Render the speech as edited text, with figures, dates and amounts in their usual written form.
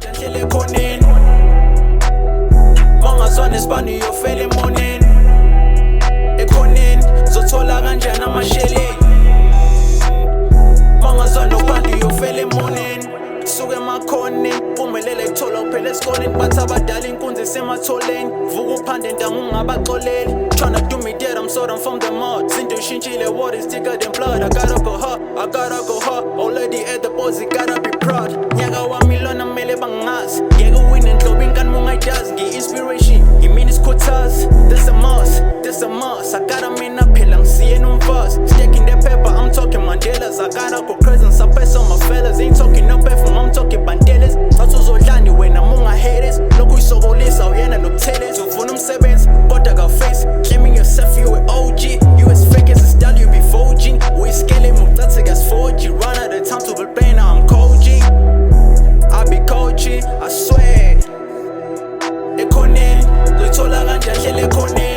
Hlele ekhoneni Mangazwana esibani uyofela emoneni Ekhoneni zothola kanjani amashele Mangazwana ubandi uyofela emoneni Suke emakhoneni Phumelele kuthola uphela esikoleni Bathi abadala inkunzi isematholeni Vuka uphande ntangu ungabaxoleli Tryna do me dead, I'm sorry, I'm from the mud Zinto ishintshile, water is thicker than blood I gotta go hard, I gotta go hard Already at the post, gotta be proud Nyaka wami lona mele bangazi Ngeke uwine nhlobo ingane mungayijazi Ngi-inspiration, yimina isikhuthazi This a must, this a must I gotta mina phela ngisiyeni umfazi Stacking that paper, I'm talking Mandelas I gotta go crazy, ngisaphesa on my fellas Ain't talking no perfume, I'm talking bandelas Sathi uzodlani wena mungahaters Lokhu uyisokolisa uyena nobutheles Ufuna umsebenzi, kodwa ka-face Claiming yourself, you an OG You as fake as a style, you be 4G Uyiskele muqathi kas 4G Run out of time to be playing, now I'm coaching I be coaching, I swear Ekhoneni, zoyithola kanjani hlele ekhoneni